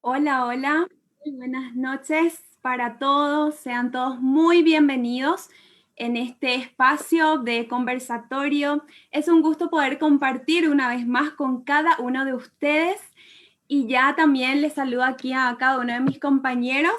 Hola, hola, muy buenas noches para todos. Sean todos muy bienvenidos en este espacio de conversatorio. Es un gusto poder compartir una vez más con cada uno de ustedes y ya también les saludo aquí a cada uno de mis compañeros.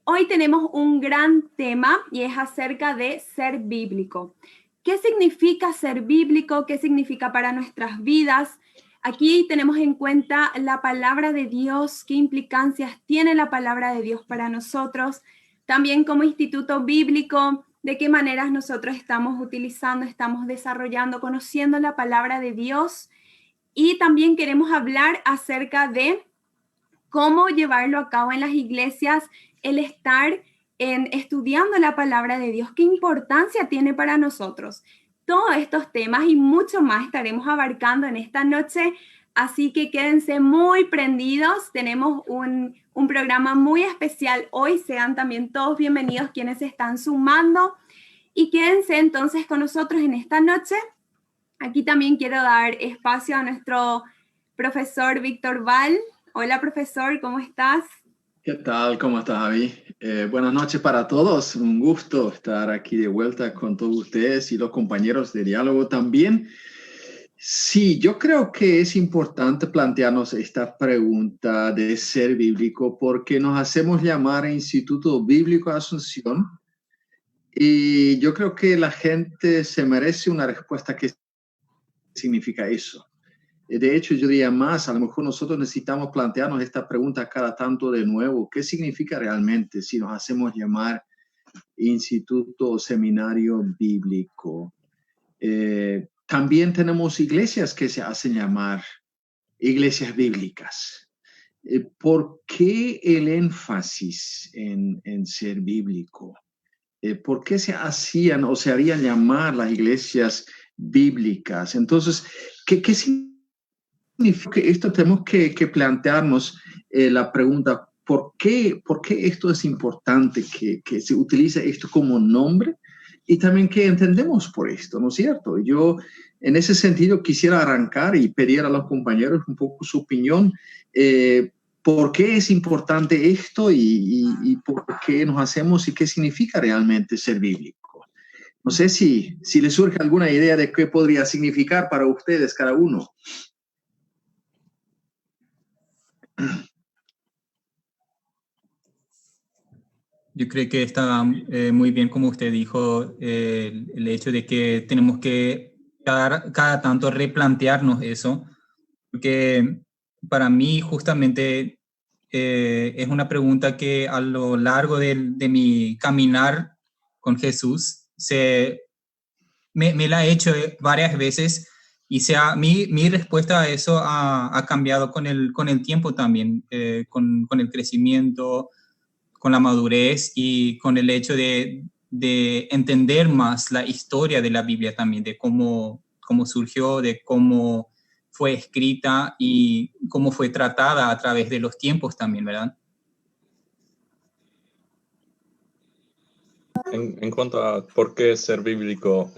Hoy tenemos un gran tema y es acerca de ser bíblico. ¿Qué significa ser bíblico? ¿Qué significa para nuestras vidas? Aquí tenemos en cuenta la palabra de Dios, qué implicancias tiene la palabra de Dios para nosotros, también como instituto bíblico, de qué maneras nosotros estamos utilizando, estamos desarrollando, conociendo la palabra de Dios, y también queremos hablar acerca de cómo llevarlo a cabo en las iglesias, el estar estudiando la palabra de Dios, qué importancia tiene para nosotros. Todos estos temas y mucho más estaremos abarcando en esta noche, así que quédense muy prendidos. Tenemos un programa muy especial hoy, sean también todos bienvenidos quienes se están sumando y quédense entonces con nosotros en esta noche. Aquí también quiero dar espacio a nuestro profesor Víctor Val. Hola, profesor, ¿cómo estás? ¿Qué tal? ¿Cómo estás, Javi? Buenas noches para todos. Un gusto estar aquí de vuelta con todos ustedes y los compañeros de diálogo también. Sí, yo creo que es importante plantearnos esta pregunta de ser bíblico porque nos hacemos llamar Instituto Bíblico Asunción y yo creo que la gente se merece una respuesta que significa eso. De hecho, yo diría más, a lo mejor nosotros necesitamos plantearnos esta pregunta cada tanto de nuevo. ¿Qué significa realmente si nos hacemos llamar instituto o seminario bíblico? También tenemos iglesias que se hacen llamar iglesias bíblicas. ¿Por qué el énfasis en ser bíblico? ¿Por qué se hacían o se harían llamar las iglesias bíblicas? Entonces, ¿qué significa esto? Tenemos que plantearnos la pregunta, ¿por qué esto es importante que se utilice esto como nombre? Y también qué entendemos por esto, ¿no es cierto? Yo en ese sentido quisiera arrancar y pedir a los compañeros un poco su opinión. ¿Por qué es importante esto y por qué nos hacemos y qué significa realmente ser bíblico? No sé si les surge alguna idea de qué podría significar para ustedes cada uno. Yo creo que está muy bien, como usted dijo, el hecho de que tenemos que cada tanto replantearnos eso, porque para mí justamente es una pregunta que a lo largo de mi caminar con Jesús me la he hecho varias veces y mi respuesta a eso ha cambiado con el tiempo también, con el crecimiento, con la madurez y con el hecho de entender más la historia de la Biblia también, de cómo surgió, de cómo fue escrita y cómo fue tratada a través de los tiempos también, ¿verdad? En cuanto a por qué ser bíblico,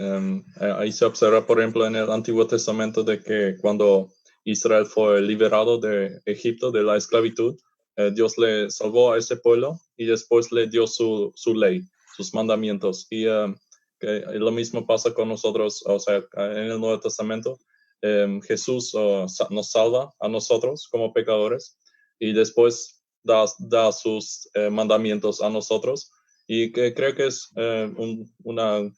ahí se observa, por ejemplo, en el Antiguo Testamento de que cuando Israel fue liberado de Egipto, de la esclavitud, Dios le salvó a ese pueblo y después le dio su ley, sus mandamientos. Y que lo mismo pasa con nosotros, o sea, en el Nuevo Testamento, Jesús nos salva a nosotros como pecadores y después da sus mandamientos a nosotros. Y que creo que es una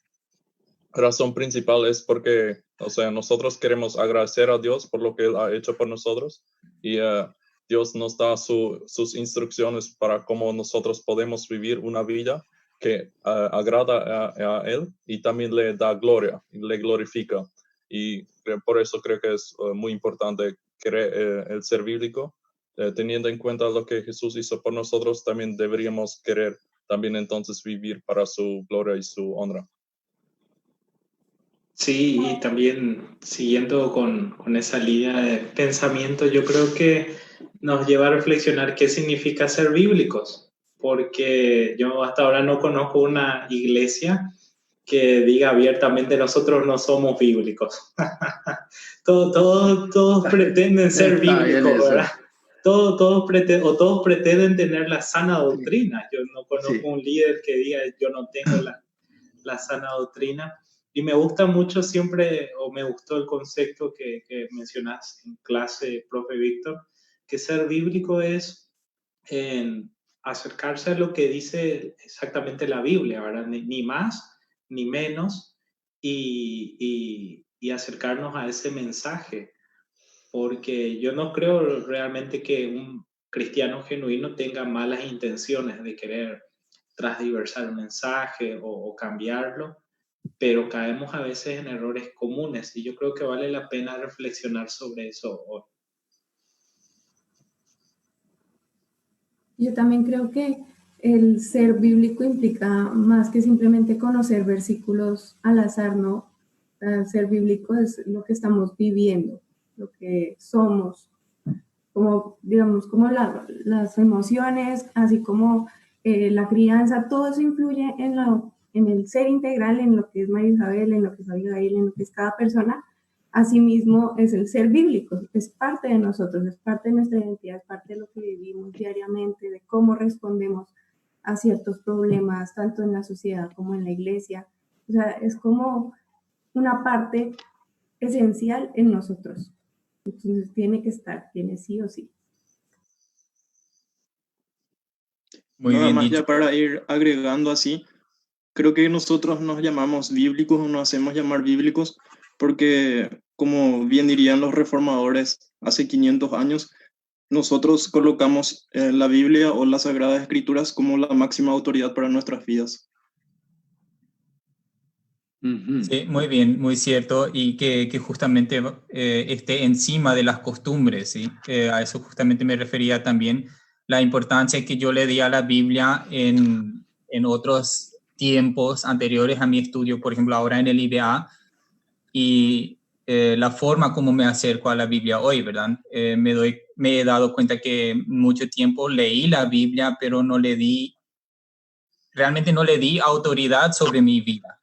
razón principal es porque, o sea, nosotros queremos agradecer a Dios por lo que Él ha hecho por nosotros y Dios nos da sus instrucciones para cómo nosotros podemos vivir una vida que agrada a Él y también le da gloria, le glorifica. Y por eso creo que es muy importante el ser bíblico. Teniendo en cuenta lo que Jesús hizo por nosotros, también deberíamos querer también entonces vivir para su gloria y su honra. Sí, y también siguiendo con esa línea de pensamiento, yo creo que nos lleva a reflexionar qué significa ser bíblicos, porque yo hasta ahora no conozco una iglesia que diga abiertamente nosotros no somos bíblicos. Todos pretenden ser bíblicos, ¿verdad? todos pretenden tener la sana doctrina. Yo no conozco un líder que diga yo no tengo la sana doctrina. Y me gusta mucho siempre, o me gustó el concepto que mencionas en clase, profe Víctor, que ser bíblico es acercarse a lo que dice exactamente la Biblia, ¿verdad? Ni más ni menos, y acercarnos a ese mensaje, porque yo no creo realmente que un cristiano genuino tenga malas intenciones de querer transdiversar un mensaje o cambiarlo, pero caemos a veces en errores comunes y yo creo que vale la pena reflexionar sobre eso hoy. Yo también creo que el ser bíblico implica más que simplemente conocer versículos al azar, ¿no? El ser bíblico es lo que estamos viviendo, lo que somos, como, digamos, como las emociones, así como la crianza, todo eso influye en el ser integral, en lo que es María Isabel, en lo que es Abigail, en lo que es cada persona. Asimismo, es el ser bíblico, es parte de nosotros, es parte de nuestra identidad, es parte de lo que vivimos diariamente, de cómo respondemos a ciertos problemas, tanto en la sociedad como en la iglesia. O sea, es como una parte esencial en nosotros. Entonces tiene que estar, tiene sí o sí. Muy Nada bien más dicho. ya para ir agregando así, creo que nosotros nos llamamos bíblicos o nos hacemos llamar bíblicos porque, como bien dirían los reformadores hace 500 años, nosotros colocamos la Biblia o las Sagradas Escrituras como la máxima autoridad para nuestras vidas. Sí, muy bien, muy cierto, y que justamente esté encima de las costumbres, ¿sí? A eso justamente me refería también, la importancia que yo le di a la Biblia en otros tiempos anteriores a mi estudio, por ejemplo, ahora en el IBA, y la forma como me acerco a la Biblia hoy, ¿verdad? Me he dado cuenta que mucho tiempo leí la Biblia, pero realmente no le di autoridad sobre mi vida.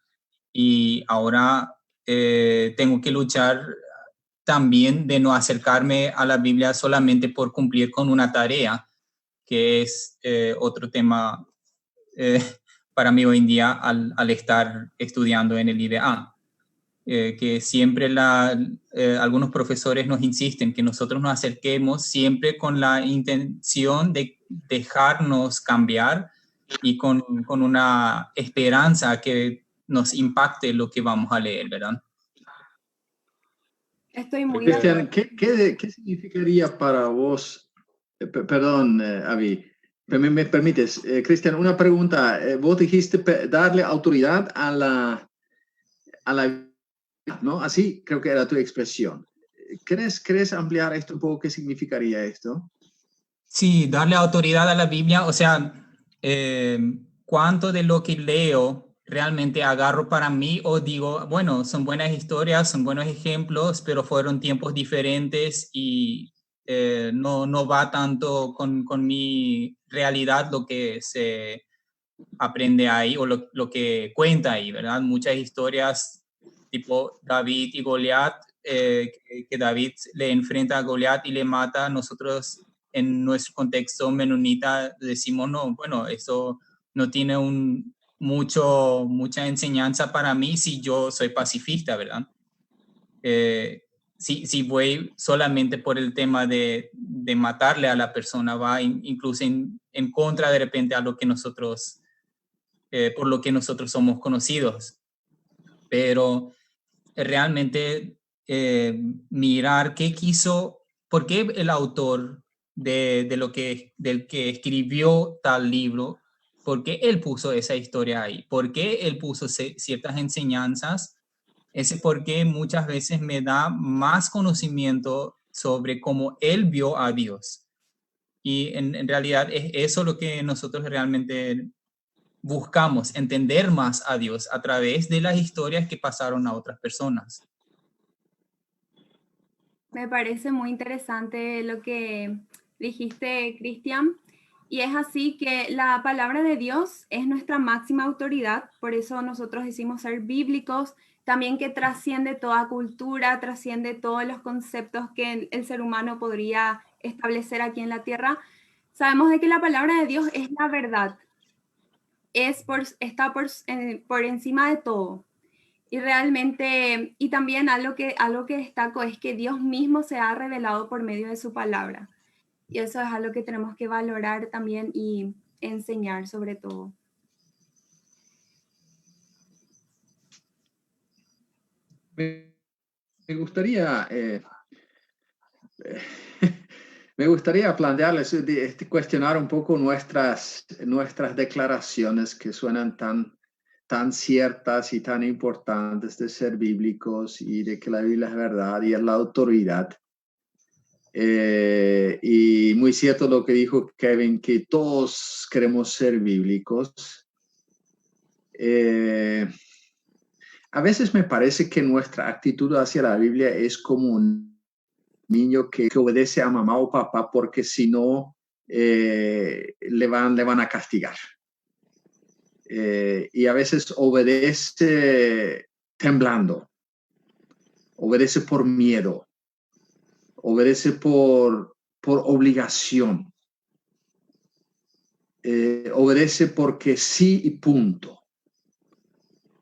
Y ahora tengo que luchar también de no acercarme a la Biblia solamente por cumplir con una tarea, que es otro tema para mí hoy en día al estar estudiando en el IBA. Que siempre algunos profesores nos insisten que nosotros nos acerquemos siempre con la intención de dejarnos cambiar y con una esperanza que nos impacte lo que vamos a leer, ¿verdad? Estoy muy de Cristian, acuerdo. ¿qué significaría para vos? Perdón, Avi, me permites, Cristian, una pregunta. Vos dijiste darle autoridad a la, ¿no? Así creo que era tu expresión. ¿Crees ampliar esto un poco? ¿Qué significaría esto? Sí, darle autoridad a la Biblia, o sea, cuánto de lo que leo realmente agarro para mí o digo, bueno, son buenas historias, son buenos ejemplos, pero fueron tiempos diferentes y no va tanto con mi realidad lo que se aprende ahí o lo que cuenta ahí, ¿verdad? Muchas historias tipo David y Goliat, que David le enfrenta a Goliat y le mata. Nosotros en nuestro contexto menonita decimos, no, bueno, eso no tiene mucha enseñanza para mí si yo soy pacifista, ¿verdad? Si voy solamente por el tema de matarle a la persona, va incluso en contra de repente a lo que nosotros por lo que nosotros somos conocidos. Pero realmente mirar qué quiso, por qué el autor del que escribió tal libro, por qué él puso esa historia ahí, por qué él puso ciertas enseñanzas, ese por qué muchas veces me da más conocimiento sobre cómo él vio a Dios. Y en realidad es eso lo que nosotros realmente buscamos entender más a Dios a través de las historias que pasaron a otras personas. Me parece muy interesante lo que dijiste, Cristian. Y es así que la palabra de Dios es nuestra máxima autoridad, por eso nosotros decimos ser bíblicos, también que trasciende toda cultura, trasciende todos los conceptos que el ser humano podría establecer aquí en la tierra, sabemos de que la palabra de Dios es la verdad, está por encima de todo. Y realmente, y también algo que destaco es que Dios mismo se ha revelado por medio de su palabra. Y eso es algo que tenemos que valorar también y enseñar sobre todo. Me gustaría, me gustaría plantearles, cuestionar un poco nuestras declaraciones que suenan tan ciertas y tan importantes de ser bíblicos y de que la Biblia es verdad y es la autoridad. Y muy cierto lo que dijo Kevin, que todos queremos ser bíblicos. A veces me parece que nuestra actitud hacia la Biblia es como un niño que obedece a mamá o papá porque si no le van a castigar. Y a veces obedece temblando, obedece por miedo, obedece por obligación, obedece porque sí y punto.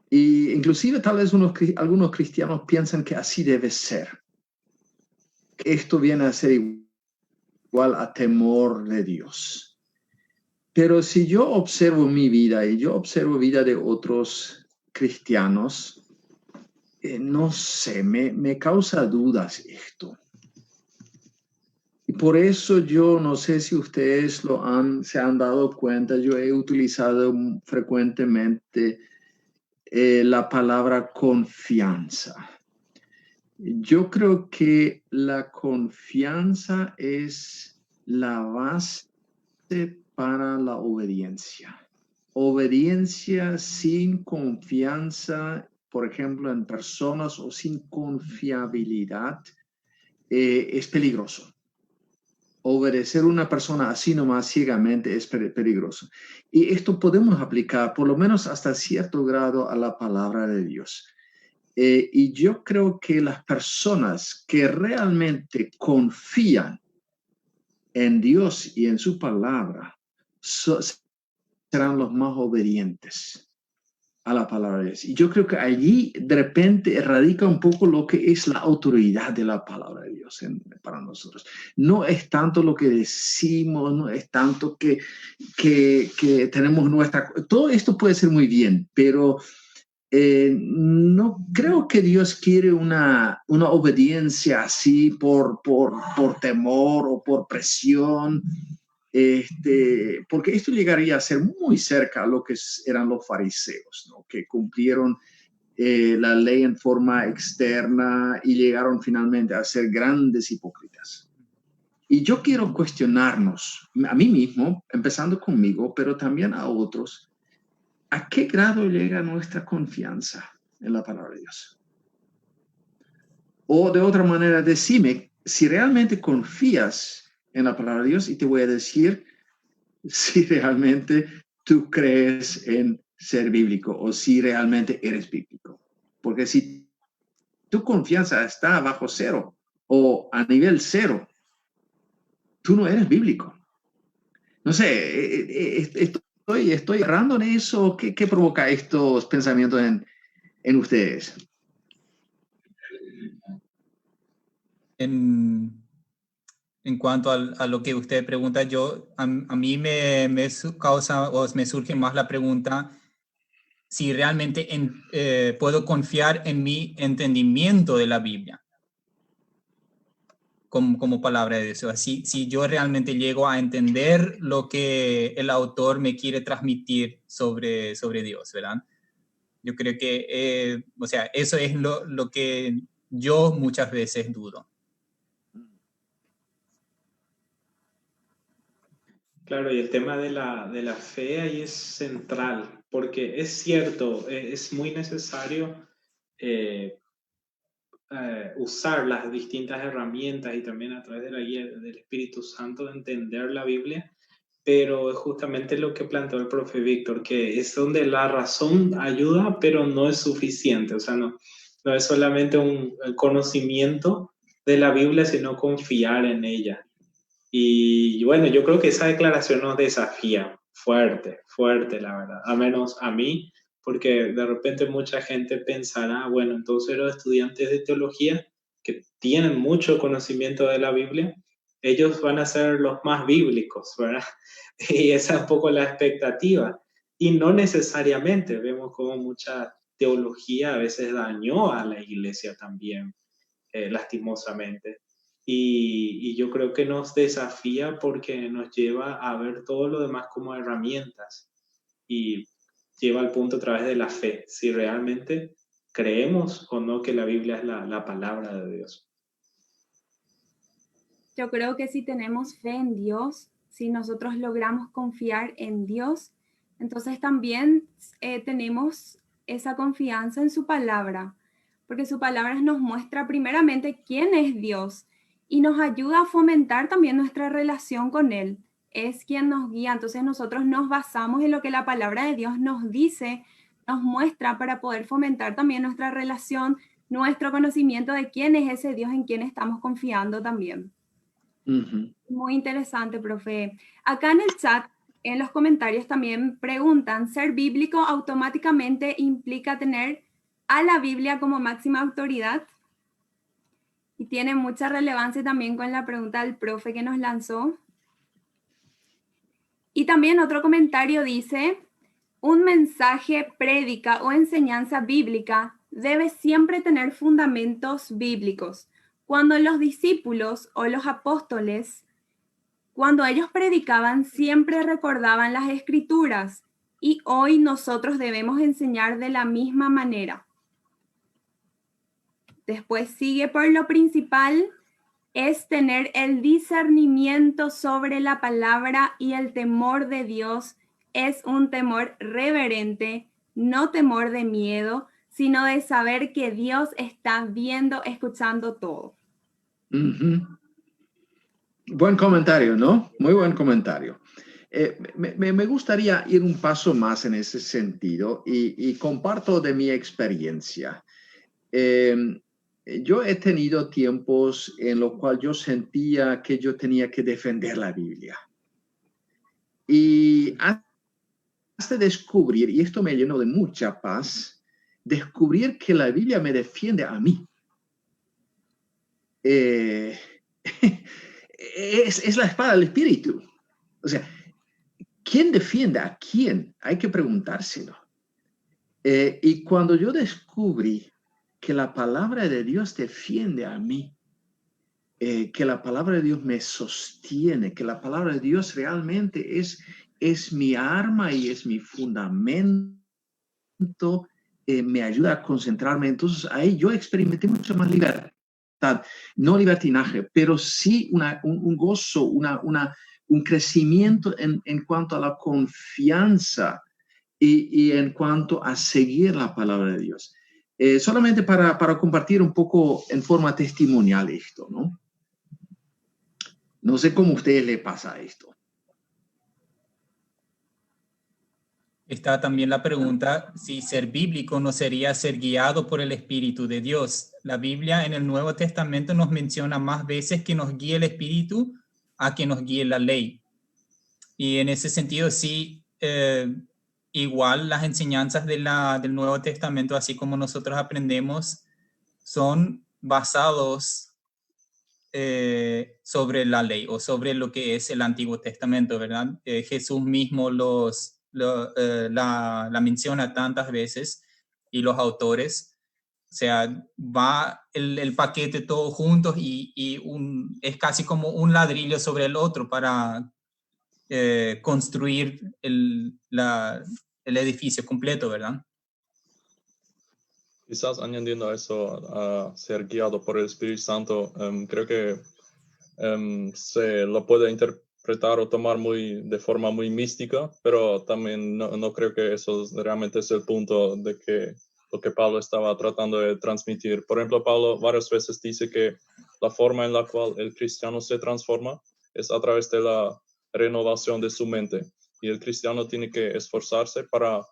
Y inclusive tal vez algunos cristianos piensan que así debe ser. Que esto viene a ser igual a temor de Dios. Pero si yo observo mi vida y yo observo vida de otros cristianos, no sé, me causa dudas esto. Y por eso yo no sé si ustedes se han dado cuenta, yo he utilizado frecuentemente la palabra confianza. Yo creo que la confianza es la base para la obediencia. Obediencia sin confianza, por ejemplo, en personas o sin confiabilidad, es peligroso. Obedecer a una persona así nomás ciegamente es peligroso. Y esto podemos aplicar por lo menos hasta cierto grado a la palabra de Dios. Y yo creo que las personas que realmente confían en Dios y en su palabra serán los más obedientes a la palabra de Dios. Y yo creo que allí de repente radica un poco lo que es la autoridad de la palabra de Dios para nosotros. No es tanto lo que decimos, no es tanto que tenemos todo esto puede ser muy bien, pero no creo que Dios quiere una obediencia así por temor o por presión. Porque esto llegaría a ser muy cerca a lo que eran los fariseos, ¿no? Que cumplieron la ley en forma externa y llegaron finalmente a ser grandes hipócritas. Y yo quiero cuestionarnos, a mí mismo, empezando conmigo, pero también a otros, ¿a qué grado llega nuestra confianza en la palabra de Dios? O de otra manera, decime si realmente confías en la palabra de Dios y te voy a decir si realmente tú crees en ser bíblico o si realmente eres bíblico. Porque si tu confianza está bajo cero o a nivel cero, tú no eres bíblico. No sé, estoy errando en eso. ¿Qué provoca estos pensamientos en ustedes? En cuanto a lo que usted pregunta, a mí me causa o me surge más la pregunta si realmente puedo confiar en mi entendimiento de la Biblia como palabra de Dios. Si yo realmente llego a entender lo que el autor me quiere transmitir sobre Dios, ¿verdad? Yo creo que, o sea, eso es lo que yo muchas veces dudo. Claro, y el tema de la fe ahí es central, porque es cierto, es muy necesario usar las distintas herramientas y también a través de la guía del Espíritu Santo entender la Biblia, pero es justamente lo que planteó el profe Víctor, que es donde la razón ayuda, pero no es suficiente, o sea, no es solamente un conocimiento de la Biblia, sino confiar en ella. Y bueno, yo creo que esa declaración nos desafía fuerte, fuerte, la verdad, a menos a mí, porque de repente mucha gente pensará, bueno, entonces los estudiantes de teología que tienen mucho conocimiento de la Biblia, ellos van a ser los más bíblicos, ¿verdad? Y esa es un poco la expectativa. Y no necesariamente, vemos como mucha teología a veces dañó a la iglesia también, lastimosamente. Y yo creo que nos desafía porque nos lleva a ver todo lo demás como herramientas y lleva al punto a través de la fe, si realmente creemos o no que la Biblia es la palabra de Dios. Yo creo que si tenemos fe en Dios, si nosotros logramos confiar en Dios, entonces también tenemos esa confianza en su palabra, porque su palabra nos muestra primeramente quién es Dios y nos ayuda a fomentar también nuestra relación con Él. Es quien nos guía, entonces nosotros nos basamos en lo que la palabra de Dios nos dice, nos muestra para poder fomentar también nuestra relación, nuestro conocimiento de quién es ese Dios en quien estamos confiando también. Ujú. Muy interesante, profe. Acá en el chat, en los comentarios también preguntan, ¿ser bíblico automáticamente implica tener a la Biblia como máxima autoridad? Y tiene mucha relevancia también con la pregunta del profe que nos lanzó. Y también otro comentario dice, un mensaje, prédica o enseñanza bíblica debe siempre tener fundamentos bíblicos. Cuando los discípulos o los apóstoles cuando ellos predicaban, siempre recordaban las escrituras y hoy nosotros debemos enseñar de la misma manera. Después sigue por lo principal, es tener el discernimiento sobre la palabra y el temor de Dios es un temor reverente, no temor de miedo, sino de saber que Dios está viendo, escuchando todo. Ujú. Buen comentario, ¿no? Muy buen comentario. Me gustaría ir un paso más en ese sentido y comparto de mi experiencia. Yo he tenido tiempos en los cuales yo sentía que yo tenía que defender la Biblia. Y hasta descubrir, y esto me llenó de mucha paz, descubrir que la Biblia me defiende a mí. Es la espada del Espíritu. O sea, ¿quién defiende a quién? Hay que preguntárselo. Y cuando yo descubrí que la palabra de Dios defiende a mí, que la palabra de Dios me sostiene, que la palabra de Dios realmente es mi arma y es mi fundamento, me ayuda a concentrarme. Entonces ahí yo experimenté mucha más libertad, no libertinaje, pero sí un gozo, un crecimiento en cuanto a la confianza y en cuanto a seguir la palabra de Dios. Solamente para compartir un poco en forma testimonial esto, ¿no? No sé cómo a ustedes les pasa esto. Está también la pregunta si ser bíblico no sería ser guiado por el Espíritu de Dios. La Biblia en el Nuevo Testamento nos menciona más veces que nos guíe el Espíritu a que nos guíe la ley. Y en ese sentido sí, igual las enseñanzas del Nuevo Testamento, así como nosotros aprendemos, son basados sobre la ley o sobre lo que es el Antiguo Testamento, ¿verdad? Jesús mismo la menciona tantas veces y los autores, o sea, va el paquete todos juntos y es casi como un ladrillo sobre el otro para construir el edificio completo, ¿verdad? Quizás añadiendo a eso, a ser guiado por el Espíritu Santo, creo que se lo puede interpretar o tomar de forma muy mística, pero también no creo que eso realmente es el punto de que lo que Pablo estaba tratando de transmitir. Por ejemplo, Pablo varias veces dice que la forma en la cual el cristiano se transforma es a través de la renovación de su mente. Y el cristiano tiene que esforzarse para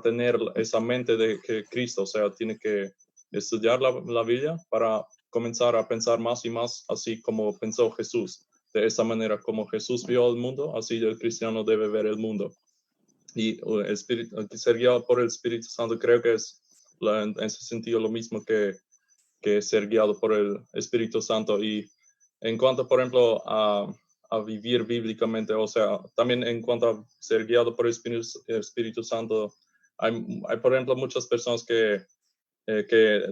tener esa mente de que Cristo, o sea, tiene que estudiar la Biblia para comenzar a pensar más y más así como pensó Jesús. de esa manera como Jesús vio el mundo, así el cristiano debe ver el mundo. Y ser guiado por el Espíritu Santo creo que es en ese sentido lo mismo que ser guiado por el Espíritu Santo. Y en cuanto, por ejemplo, a vivir bíblicamente, o sea, también en cuanto a ser guiado por el Espíritu Santo, hay, por ejemplo, muchas personas que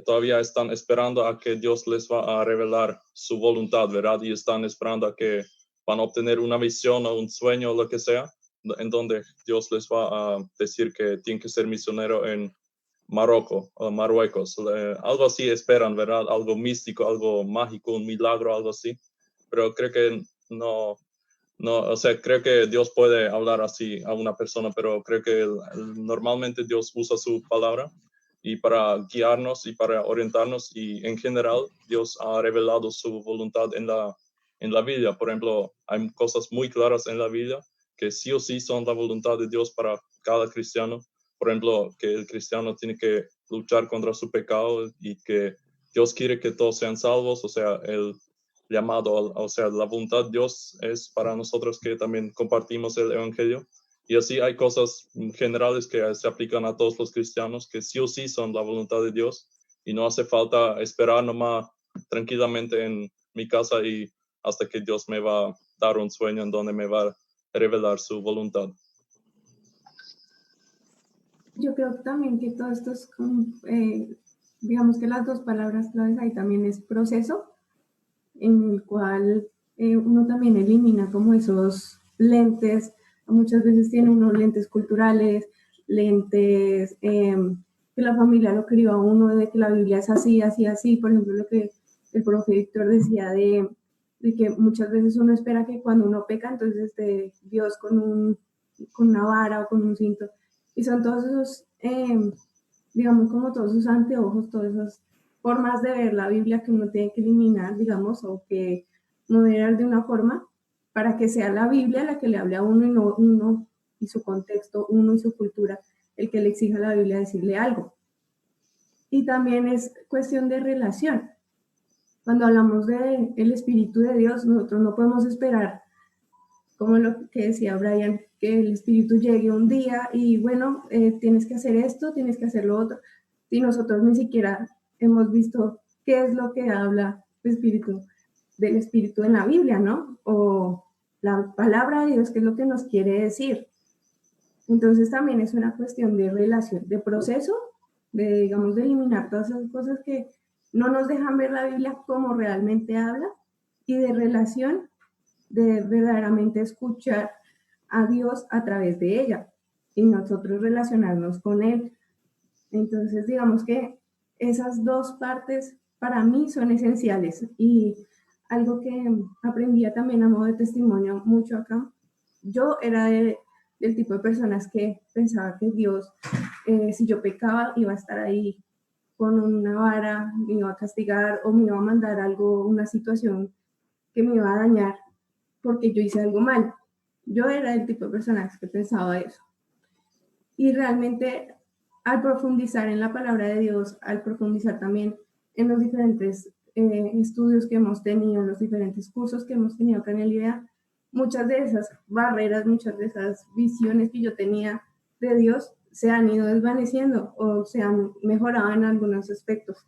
todavía están esperando a que Dios les va a revelar su voluntad, ¿verdad? Y están esperando a que van a obtener una visión o un sueño o lo que sea, en donde Dios les va a decir que tienen que ser misionero en Marruecos o Marruecos. Algo así esperan, ¿verdad? Algo místico, algo mágico, un milagro, algo así. Pero creo que no, o sea, creo que Dios puede hablar así a una persona, pero creo que normalmente Dios usa su palabra y para guiarnos y para orientarnos, y en general Dios ha revelado su voluntad en la Biblia. Por ejemplo, hay cosas muy claras en la Biblia que sí o sí son la voluntad de Dios para cada cristiano. Por ejemplo, que el cristiano tiene que luchar contra su pecado y que Dios quiere que todos sean salvos, o sea, el llamado, o sea, la voluntad de Dios es para nosotros que también compartimos el Evangelio. Y así hay cosas generales que se aplican a todos los cristianos que sí o sí son la voluntad de Dios, y no hace falta esperar nomás tranquilamente en mi casa y hasta que Dios me va a dar un sueño en donde me va a revelar su voluntad. Yo creo también que todo esto es, digamos que las dos palabras claves ahí también es proceso, en el cual uno también elimina como esos lentes. Muchas veces tiene unos lentes culturales, lentes que la familia lo crió a uno de que la Biblia es así, así, así. Por ejemplo, lo que el profe Víctor decía de que muchas veces uno espera que cuando uno peca, entonces Dios con una vara o con un cinto. Y son todos esos, digamos, como todos esos anteojos, todas esas formas de ver la Biblia que uno tiene que eliminar, digamos, o que moderar de una forma para que sea la Biblia la que le hable a uno y no uno y su contexto, uno y su cultura, el que le exija a la Biblia decirle algo. Y también es cuestión de relación. Cuando hablamos del Espíritu de Dios, nosotros no podemos esperar, como lo que decía Brian, que el Espíritu llegue un día y bueno, tienes que hacer esto, tienes que hacer lo otro. Si nosotros ni siquiera hemos visto qué es lo que habla el Espíritu, del Espíritu en la Biblia, ¿no? O la palabra de Dios, qué es lo que nos quiere decir. Entonces también es una cuestión de relación, de proceso, de, digamos, de eliminar todas esas cosas que no nos dejan ver la Biblia como realmente habla, y de relación, de verdaderamente escuchar a Dios a través de ella y nosotros relacionarnos con Él. Entonces, digamos que esas dos partes para mí son esenciales, y algo que aprendía también a modo de testimonio mucho acá. Yo era del tipo de personas que pensaba que Dios, si yo pecaba, iba a estar ahí con una vara, me iba a castigar o me iba a mandar algo, una situación que me iba a dañar porque yo hice algo mal. Yo era el tipo de personas que pensaba eso. Y realmente al profundizar en la palabra de Dios, al profundizar también en los diferentes estudios que hemos tenido, en los diferentes cursos que hemos tenido acá en el IDEA, muchas de esas barreras, muchas de esas visiones que yo tenía de Dios se han ido desvaneciendo o se han mejorado en algunos aspectos.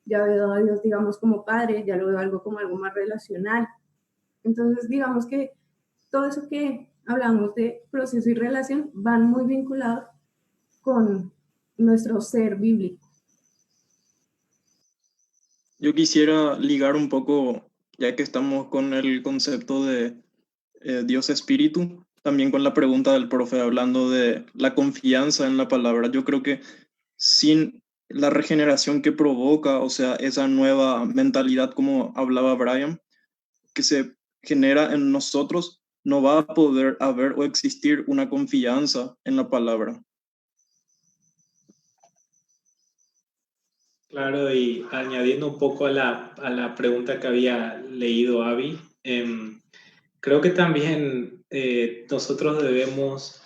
Ya veo a Dios, digamos, como padre, ya lo veo algo como algo más relacional. Entonces, digamos que todo eso que hablamos de proceso y relación van muy vinculados con nuestro ser bíblico. Yo quisiera ligar un poco, ya que estamos con el concepto de Dios Espíritu, también con la pregunta del profe hablando de la confianza en la palabra. Yo creo que sin la regeneración que provoca, o sea, esa nueva mentalidad como hablaba Brian, que se genera en nosotros, no va a poder haber o existir una confianza en la palabra. Claro, y añadiendo un poco a la pregunta que había leído Avi, creo que también nosotros debemos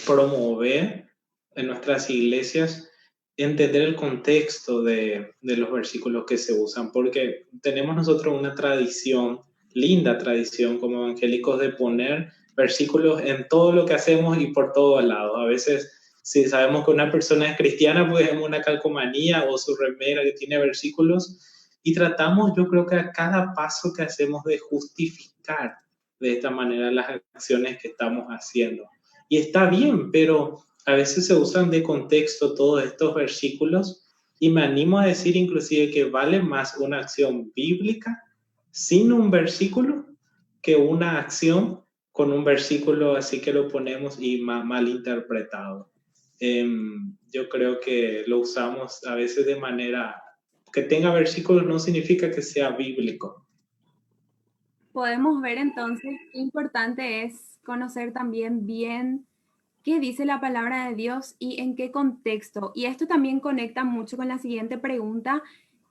promover en nuestras iglesias, entender el contexto de los versículos que se usan, porque tenemos nosotros una tradición linda tradición como evangélicos de poner versículos en todo lo que hacemos y por todos lados. A veces, si sabemos que una persona es cristiana, pues vemos una calcomanía o su remera que tiene versículos y tratamos, yo creo que a cada paso que hacemos de justificar de esta manera las acciones que estamos haciendo. Y está bien, pero a veces se usan de contexto todos estos versículos y me animo a decir inclusive que vale más una acción bíblica sin un versículo que una acción con un versículo así que lo ponemos y mal interpretado. Yo creo que lo usamos a veces de manera que tenga versículos no significa que sea bíblico. Podemos ver entonces qué importante es conocer también bien qué dice la palabra de Dios y en qué contexto. Y esto también conecta mucho con la siguiente pregunta,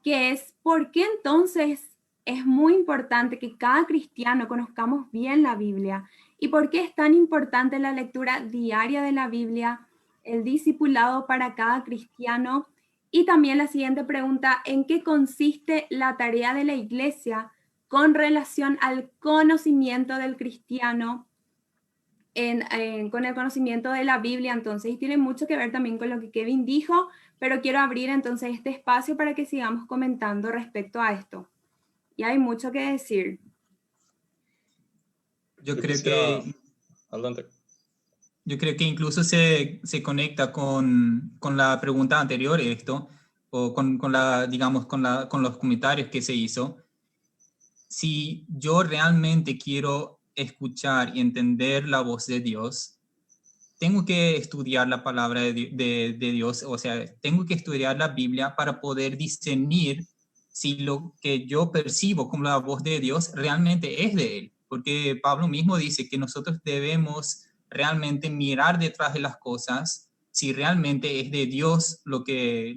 que es, ¿por qué entonces es muy importante que cada cristiano conozcamos bien la Biblia? ¿Y por qué es tan importante la lectura diaria de la Biblia, el discipulado para cada cristiano? Y también la siguiente pregunta, ¿en qué consiste la tarea de la iglesia con relación al conocimiento del cristiano? Con el conocimiento de la Biblia, entonces, y tiene mucho que ver también con lo que Kevin dijo, pero quiero abrir entonces este espacio para que sigamos comentando respecto a esto. Y hay mucho que decir. Yo creo que, adelante. yo creo que incluso se conecta con la pregunta anterior esto, o con la, digamos, con los comentarios que se hizo. Si yo realmente quiero escuchar y entender la voz de Dios, tengo que estudiar la palabra de Dios, o sea, tengo que estudiar la Biblia para poder discernir si lo que yo percibo como la voz de Dios realmente es de Él. Porque Pablo mismo dice que nosotros debemos realmente mirar detrás de las cosas si realmente es de Dios lo que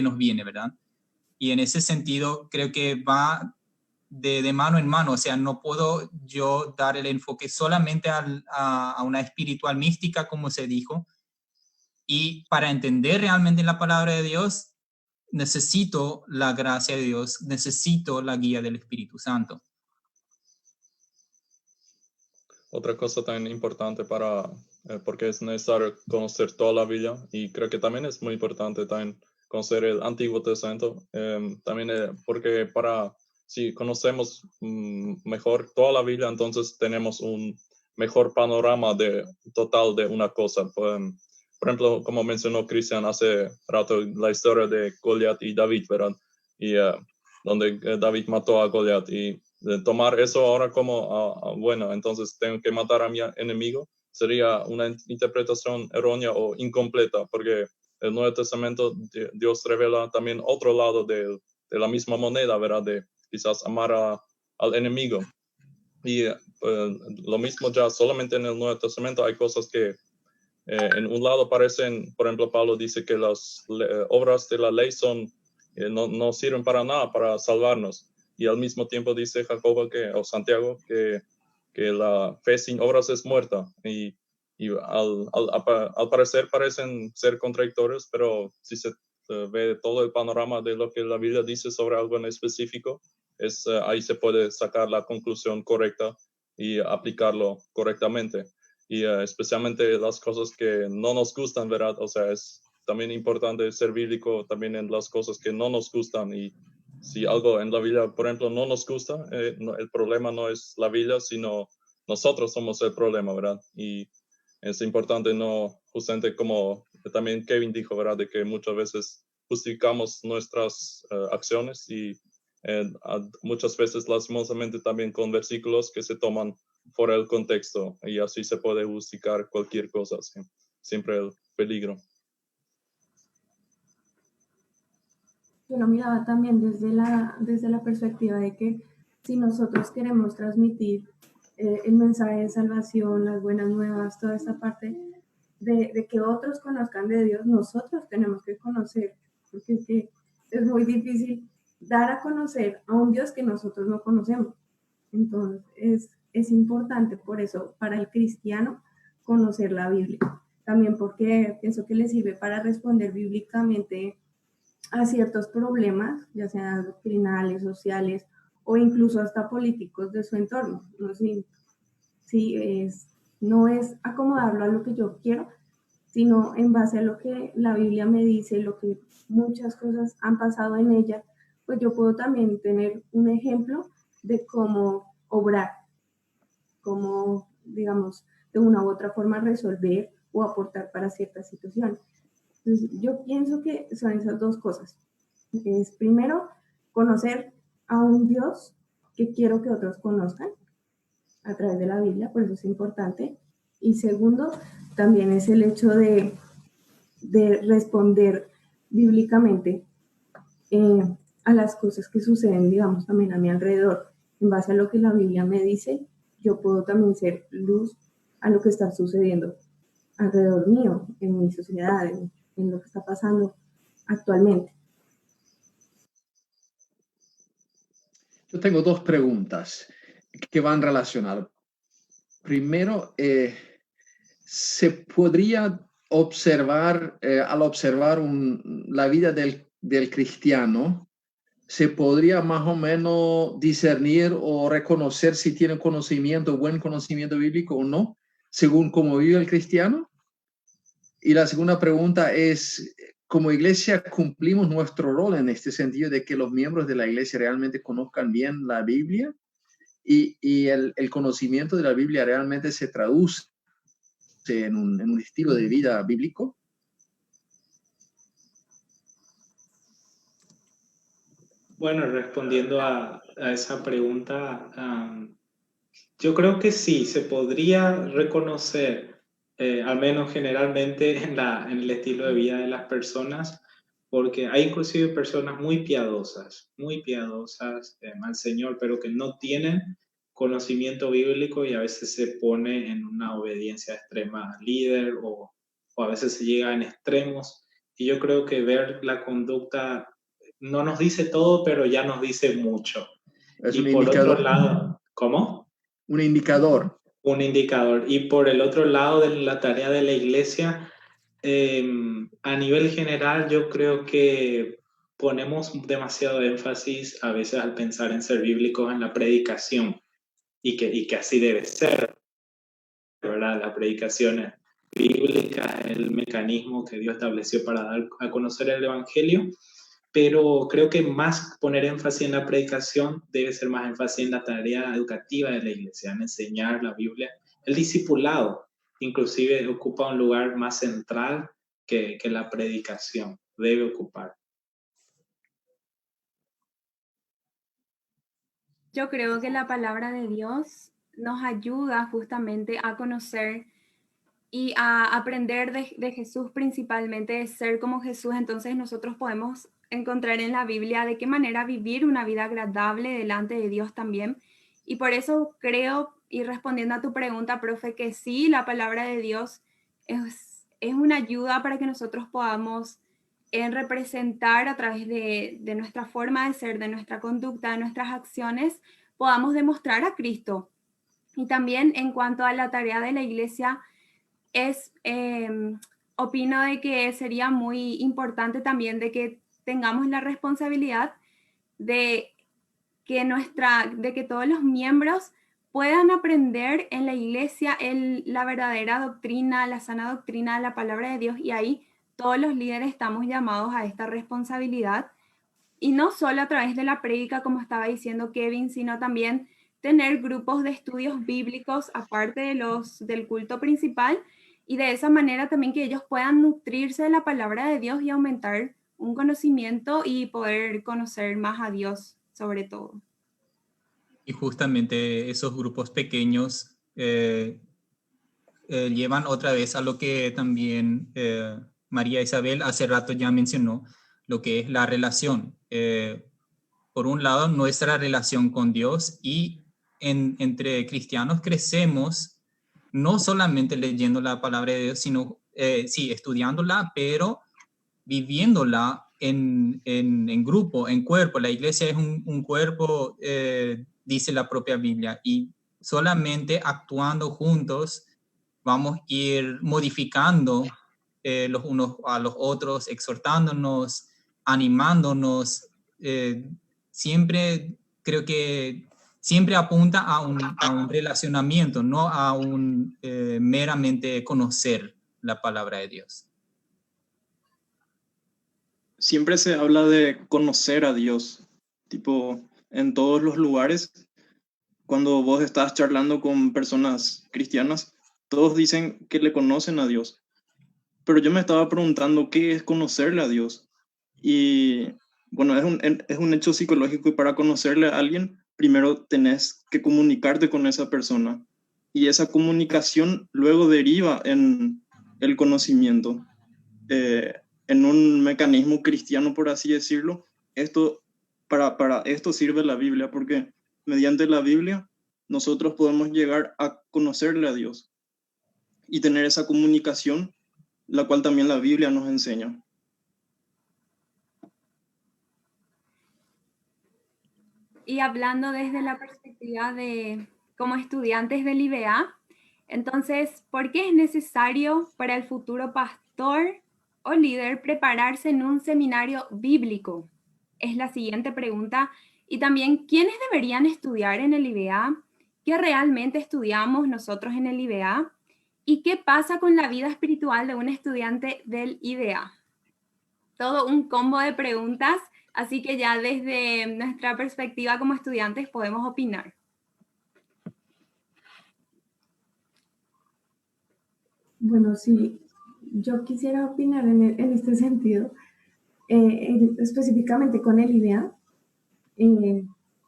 nos viene, ¿verdad? Y en ese sentido creo que va de mano en mano, o sea, no puedo yo dar el enfoque solamente a una espiritual mística, como se dijo, y para entender realmente la palabra de Dios, necesito la gracia de Dios, necesito la guía del Espíritu Santo. Otra cosa tan importante porque es necesario conocer toda la Biblia y creo que también es muy importante también conocer el Antiguo Testamento, también porque si conocemos mejor toda la Biblia, entonces tenemos un mejor panorama total de una cosa. Por ejemplo, como mencionó Cristian hace rato, la historia de Goliat y David, ¿verdad? Y donde David mató a Goliat y tomar eso ahora como, bueno, entonces tengo que matar a mi enemigo, sería una interpretación errónea o incompleta, porque el Nuevo Testamento, Dios revela también otro lado de la misma moneda, ¿verdad? De quizás amar al enemigo. Y lo mismo ya solamente en el Nuevo Testamento hay cosas que en un lado parecen, por ejemplo, Pablo dice que las obras de la ley no sirven para nada para salvarnos. Y al mismo tiempo dice Jacobo o Santiago que la fe sin obras es muerta. Y al parecer parecen ser contradictorios, pero si se ve todo el panorama de lo que la Biblia dice sobre algo en específico, ahí se puede sacar la conclusión correcta y aplicarlo correctamente. Y especialmente las cosas que no nos gustan, ¿verdad? O sea, es también importante ser bíblico también en las cosas que no nos gustan. Y si algo en la Biblia, por ejemplo, no nos gusta, el problema no es la Biblia, sino nosotros somos el problema, ¿verdad? Y es importante no, justamente como también Kevin dijo, ¿verdad? De que muchas veces justificamos nuestras acciones y muchas veces lastimosamente también con versículos que se toman fuera del contexto y así se puede justificar cualquier cosa, ¿sí? Siempre el peligro. Yo lo miraba también desde la perspectiva de que si nosotros queremos transmitir el mensaje de salvación, las buenas nuevas, toda esta parte de que otros conozcan de Dios, nosotros tenemos que conocer, porque es muy difícil dar a conocer a un Dios que nosotros no conocemos. Entonces es importante por eso para el cristiano conocer la Biblia. También porque pienso que le sirve para responder bíblicamente a ciertos problemas, ya sean doctrinales, sociales o incluso hasta políticos de su entorno. ¿No? No es acomodarlo a lo que yo quiero, sino en base a lo que la Biblia me dice, lo que muchas cosas han pasado en ella, pues yo puedo también tener un ejemplo de cómo obrar, cómo, digamos, de una u otra forma resolver o aportar para ciertas situaciones. Entonces, yo pienso que son esas dos cosas. Es primero, conocer a un Dios que quiero que otros conozcan a través de la Biblia, por eso es importante. Y segundo, también es el hecho de responder bíblicamente a las cosas que suceden, digamos, también a mi alrededor. En base a lo que la Biblia me dice, yo puedo también ser luz a lo que está sucediendo alrededor mío, en mi sociedad, en lo que está pasando actualmente. Yo tengo dos preguntas que van relacionadas. Primero, se podría observar, al observar la vida del cristiano, se podría más o menos discernir o reconocer si tiene conocimiento, buen conocimiento bíblico o no, según cómo vive el cristiano. Y la segunda pregunta es, como iglesia, ¿cumplimos nuestro rol en este sentido de que los miembros de la iglesia realmente conozcan bien la Biblia? Y el conocimiento de la Biblia realmente se traduce en un estilo de vida bíblico. Bueno, respondiendo a esa pregunta, yo creo que sí, se podría reconocer, al menos generalmente, en el estilo de vida de las personas, porque hay inclusive personas muy piadosas al Señor, pero que no tienen conocimiento bíblico y a veces se pone en una obediencia extrema al líder o a veces se llega en extremos. Y yo creo que ver la conducta no nos dice todo, pero ya nos dice mucho. Es Y un por indicador. otro lado, ¿cómo? Un indicador. Un indicador. Y por el otro lado de la tarea de la iglesia, a nivel general, yo creo que ponemos demasiado énfasis a veces al pensar en ser bíblicos en la predicación y que así debe ser, ¿verdad? La predicación es bíblica, el mecanismo que Dios estableció para dar a conocer el Evangelio, pero creo que más poner énfasis en la predicación debe ser más énfasis en la tarea educativa de la iglesia, en enseñar la Biblia. El discipulado inclusive ocupa un lugar más central que la predicación debe ocupar. Yo creo que la palabra de Dios nos ayuda justamente a conocer y a aprender de Jesús, principalmente de ser como Jesús. Entonces nosotros podemos encontrar en la Biblia de qué manera vivir una vida agradable delante de Dios también. Y por eso creo, y respondiendo a tu pregunta, profe, que sí, la palabra de Dios es una ayuda para que nosotros podamos representar a través de nuestra forma de ser, de nuestra conducta, de nuestras acciones, podamos demostrar a Cristo. Y también en cuanto a la tarea de la iglesia, opino de que sería muy importante también de que tengamos la responsabilidad de que todos los miembros puedan aprender en la iglesia la verdadera doctrina, la sana doctrina de la palabra de Dios, y ahí todos los líderes estamos llamados a esta responsabilidad, y no solo a través de la prédica, como estaba diciendo Kevin, sino también tener grupos de estudios bíblicos aparte del culto principal, y de esa manera también que ellos puedan nutrirse de la palabra de Dios y aumentar un conocimiento y poder conocer más a Dios sobre todo. Y justamente esos grupos pequeños llevan otra vez a lo que también María Isabel hace rato ya mencionó, lo que es la relación. Por un lado, nuestra relación con Dios, y entre cristianos crecemos no solamente leyendo la palabra de Dios, sino sí, estudiándola, pero viviéndola en grupo, en cuerpo. La iglesia es un cuerpo, dice la propia Biblia, y solamente actuando juntos vamos a ir modificando los unos a los otros, exhortándonos, animándonos, siempre creo que siempre apunta a un relacionamiento, no a un meramente conocer la palabra de Dios. Siempre se habla de conocer a Dios, tipo, en todos los lugares, cuando vos estás charlando con personas cristianas, todos dicen que le conocen a Dios. Pero yo me estaba preguntando qué es conocerle a Dios. Y bueno, es un hecho psicológico y para conocerle a alguien, primero tenés que comunicarte con esa persona. Y esa comunicación luego deriva en el conocimiento. En un mecanismo cristiano, por así decirlo, para esto sirve la Biblia, porque mediante la Biblia nosotros podemos llegar a conocerle a Dios y tener esa comunicación, la cual también la Biblia nos enseña. Y hablando desde la perspectiva de como estudiantes del IBA, entonces, ¿por qué es necesario para el futuro pastor o líder prepararse en un seminario bíblico? Es la siguiente pregunta. Y también, ¿quiénes deberían estudiar en el IBA? ¿Qué realmente estudiamos nosotros en el IBA? ¿Y qué pasa con la vida espiritual de un estudiante del IBA? Todo un combo de preguntas, así que ya desde nuestra perspectiva como estudiantes podemos opinar. Bueno, sí, yo quisiera opinar en este sentido, específicamente con el IDEA.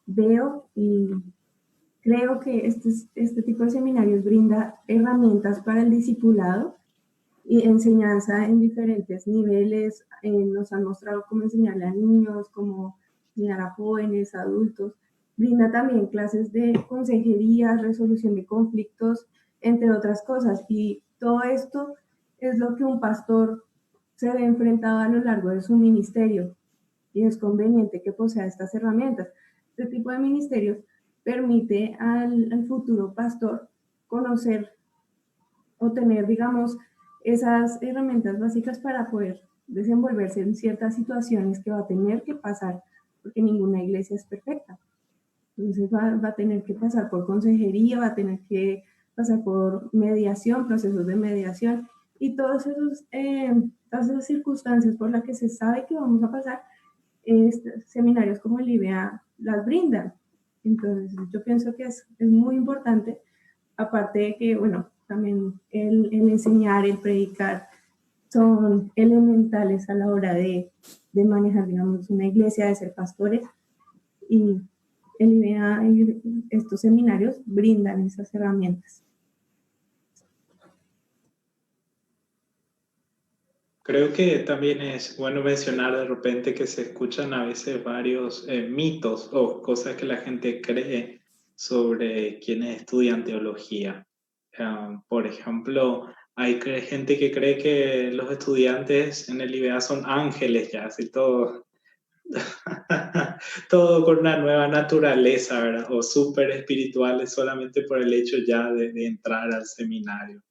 Veo y creo que este tipo de seminarios brinda herramientas para el discipulado y enseñanza en diferentes niveles. Nos han mostrado cómo enseñarle a niños, cómo enseñar a jóvenes, adultos. Brinda también clases de consejería, resolución de conflictos, entre otras cosas. Y todo esto es lo que un pastor se ve enfrentado a lo largo de su ministerio. Y es conveniente que posea estas herramientas. Este tipo de ministerios permite al futuro pastor conocer o tener, digamos, esas herramientas básicas para poder desenvolverse en ciertas situaciones que va a tener que pasar, porque ninguna iglesia es perfecta. Entonces va a tener que pasar por consejería, va a tener que pasar por mediación, procesos de mediación y todas esas circunstancias por las que se sabe que vamos a pasar, seminarios como el IBA las brindan. Entonces yo pienso que es muy importante, aparte de que, bueno, también el enseñar, el predicar, son elementales a la hora de manejar, digamos, una iglesia, de ser pastores, y el IBA y estos seminarios brindan esas herramientas. Creo que también es bueno mencionar de repente que se escuchan a veces varios mitos o cosas que la gente cree sobre quienes estudian teología. Por ejemplo, hay gente que cree que los estudiantes en el IBA son ángeles ya, así todo, todo con una nueva naturaleza, ¿verdad? O súper espirituales solamente por el hecho ya de entrar al seminario.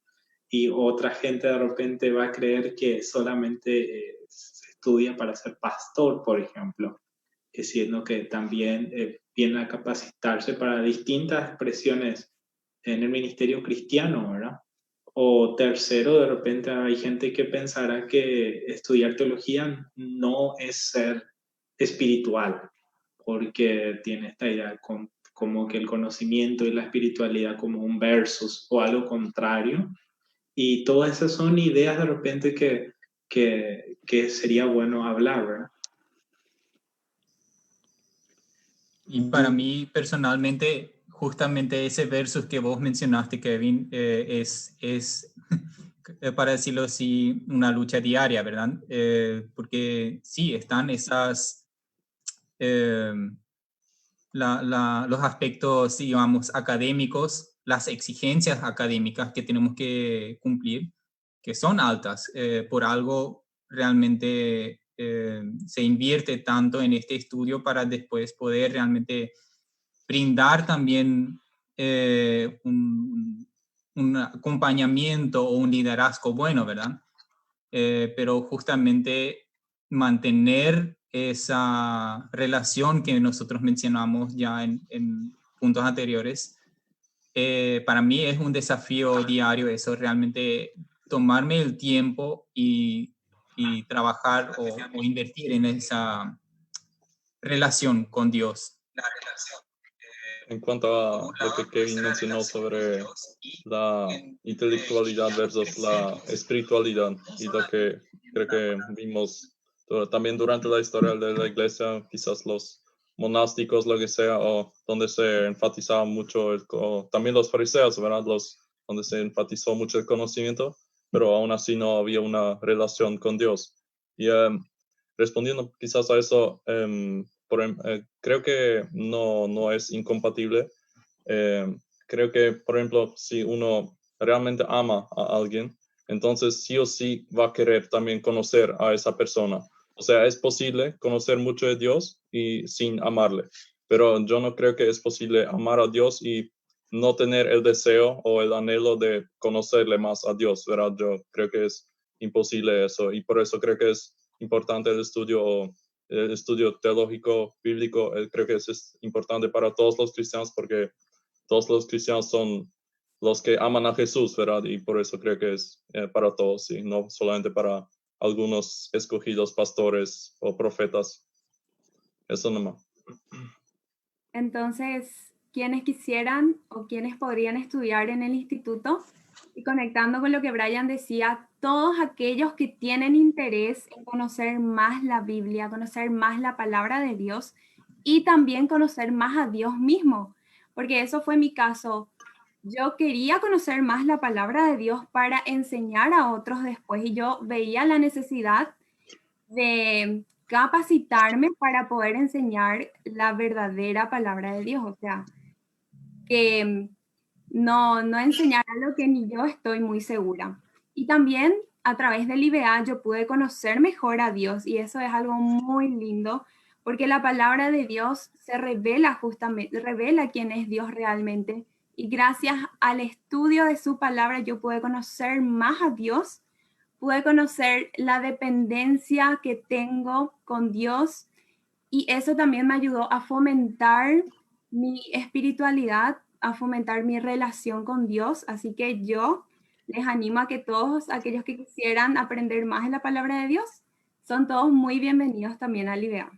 Y otra gente de repente va a creer que solamente se estudia para ser pastor, por ejemplo, siendo que también viene a capacitarse para distintas expresiones en el ministerio cristiano, ¿verdad? O tercero, de repente hay gente que pensará que estudiar teología no es ser espiritual, porque tiene esta idea como que el conocimiento y la espiritualidad como un versus o algo contrario. Y todas esas son ideas de repente que sería bueno hablar, ¿verdad? Y para mí personalmente, justamente ese versus que vos mencionaste, Kevin, es para decirlo así, una lucha diaria, ¿verdad? Porque sí, están esas, los aspectos, digamos, académicos, las exigencias académicas que tenemos que cumplir, que son altas. Por algo realmente se invierte tanto en este estudio para después poder realmente brindar también un acompañamiento o un liderazgo bueno, ¿verdad? Pero justamente mantener esa relación que nosotros mencionamos ya en puntos anteriores. Para mí es un desafío diario eso, realmente tomarme el tiempo y trabajar o invertir en esa relación con Dios. En cuanto a lo que Kevin mencionó sobre la intelectualidad versus la espiritualidad, y lo que creo que vimos también durante la historia de la iglesia, quizás los monásticos, lo que sea, o donde se enfatizaba mucho, también los fariseos, ¿verdad? Donde se enfatizó mucho el conocimiento, pero aún así no había una relación con Dios. Y respondiendo quizás a eso, creo que no es incompatible. Creo que, por ejemplo, si uno realmente ama a alguien, entonces sí o sí va a querer también conocer a esa persona. O sea, es posible conocer mucho de Dios y sin amarle, pero yo no creo que es posible amar a Dios y no tener el deseo o el anhelo de conocerle más a Dios, ¿verdad? Yo creo que es imposible eso, y por eso creo que es importante el estudio teológico bíblico. Creo que eso es importante para todos los cristianos, porque todos los cristianos son los que aman a Jesús, ¿verdad? Y por eso creo que es para todos, y no solamente para algunos escogidos pastores o profetas. Eso nomás. Entonces, quienes quisieran o quienes podrían estudiar en el instituto, y conectando con lo que Brian decía, todos aquellos que tienen interés en conocer más la Biblia, conocer más la palabra de Dios y también conocer más a Dios mismo, porque eso fue mi caso. Yo quería conocer más la palabra de Dios para enseñar a otros después, y yo veía la necesidad de capacitarme para poder enseñar la verdadera palabra de Dios, o sea, que no enseñar algo que ni yo estoy muy segura. Y también a través del IBA yo pude conocer mejor a Dios, y eso es algo muy lindo, porque la palabra de Dios se revela justamente, revela quién es Dios realmente. Y gracias al estudio de su palabra yo pude conocer más a Dios, pude conocer la dependencia que tengo con Dios, y eso también me ayudó a fomentar mi espiritualidad, a fomentar mi relación con Dios. Así que yo les animo a que todos aquellos que quisieran aprender más de la palabra de Dios, son todos muy bienvenidos también al IBEA.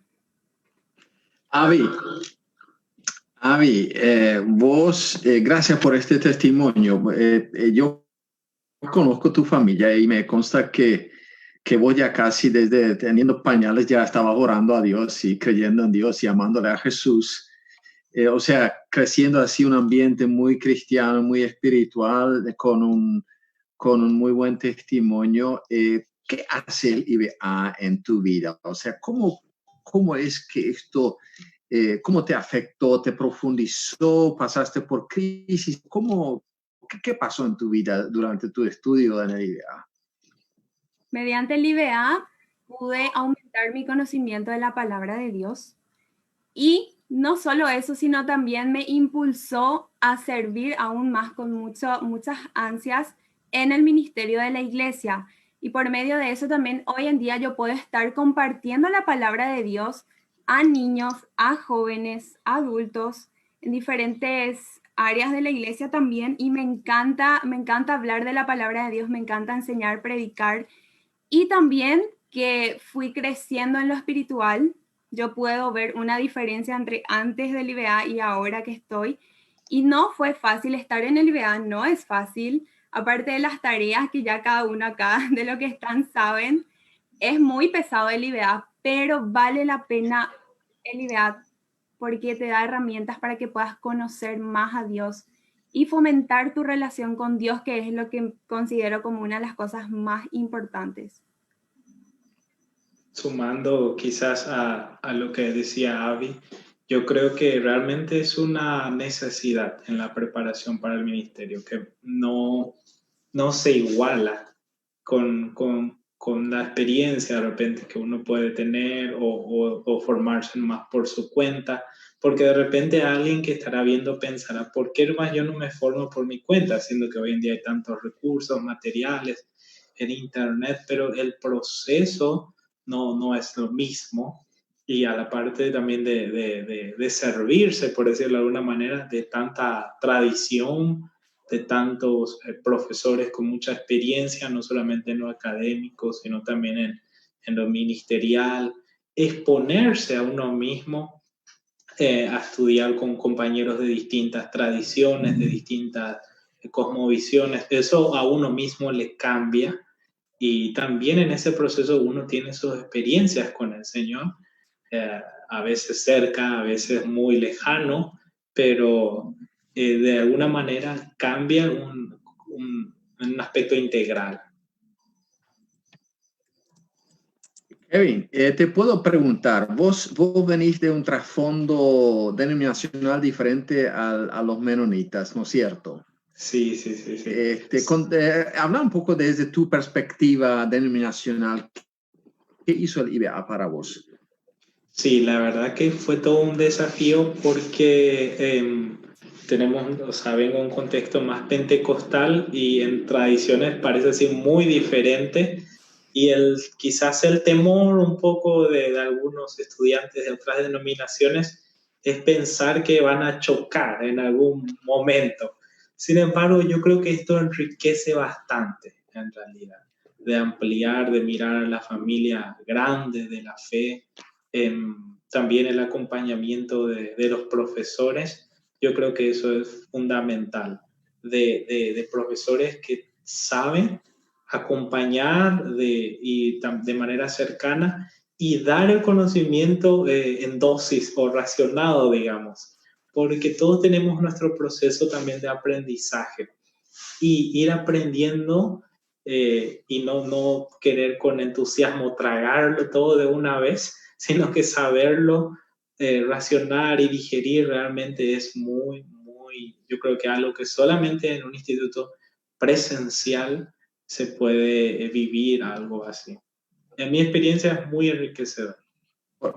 Avi, vos, gracias por este testimonio. Yo conozco tu familia y me consta que vos ya casi desde teniendo pañales ya estabas orando a Dios y creyendo en Dios y amándole a Jesús. O sea, creciendo así un ambiente muy cristiano, muy espiritual, con un muy buen testimonio. ¿Qué hace el IBA en tu vida? O sea, ¿cómo es que esto, cómo te afectó, te profundizó, pasaste por crisis? ¿Qué pasó en tu vida durante tu estudio en el IBA? Mediante el IBA pude aumentar mi conocimiento de la palabra de Dios, y no solo eso, sino también me impulsó a servir aún más con muchas ansias en el ministerio de la iglesia. Y por medio de eso también hoy en día yo puedo estar compartiendo la palabra de Dios a niños, a jóvenes, a adultos, en diferentes áreas de la iglesia también. Y me encanta hablar de la palabra de Dios, me encanta enseñar, predicar. Y también que fui creciendo en lo espiritual. Yo puedo ver una diferencia entre antes del IBA y ahora que estoy. Y no fue fácil estar en el IBA, no es fácil. Aparte de las tareas que ya cada uno acá de lo que están saben, es muy pesado el IBA, pero vale la pena el IBA porque te da herramientas para que puedas conocer más a Dios y fomentar tu relación con Dios, que es lo que considero como una de las cosas más importantes. Sumando quizás a lo que decía Avi, yo creo que realmente es una necesidad en la preparación para el ministerio, que no se iguala con la experiencia de repente que uno puede tener o formarse más por su cuenta, porque de repente alguien que estará viendo pensará, ¿por qué más yo no me formo por mi cuenta? Siendo que hoy en día hay tantos recursos, materiales en internet, pero el proceso no es lo mismo y a la parte también de servirse, por decirlo de alguna manera, de tanta tradición, de tantos profesores con mucha experiencia, no solamente en lo académico, sino también en lo ministerial, exponerse a uno mismo a estudiar con compañeros de distintas tradiciones, de distintas cosmovisiones, eso a uno mismo le cambia y también en ese proceso uno tiene sus experiencias con el Señor, a veces cerca, a veces muy lejano, pero de alguna manera cambia un aspecto integral. Kevin, te puedo preguntar, vos venís de un trasfondo denominacional diferente a los menonitas, ¿no es cierto? Sí. Habla un poco desde tu perspectiva denominacional. ¿Qué hizo el IBA para vos? Sí, la verdad que fue todo un desafío porque vengo de un contexto más pentecostal y en tradiciones parece así muy diferente y quizás el temor un poco de algunos estudiantes de otras denominaciones es pensar que van a chocar en algún momento. Sin embargo, yo creo que esto enriquece bastante en realidad, de ampliar, de mirar a la familia grande de la fe, también el acompañamiento de los profesores. Yo creo que eso es fundamental, de profesores que saben acompañar de manera cercana y dar el conocimiento en dosis o racionado, digamos, porque todos tenemos nuestro proceso también de aprendizaje y ir aprendiendo y no querer con entusiasmo tragarlo todo de una vez, sino que saberlo racionar y digerir realmente es yo creo que algo que solamente en un instituto presencial se puede vivir algo así. En mi experiencia es muy enriquecedor.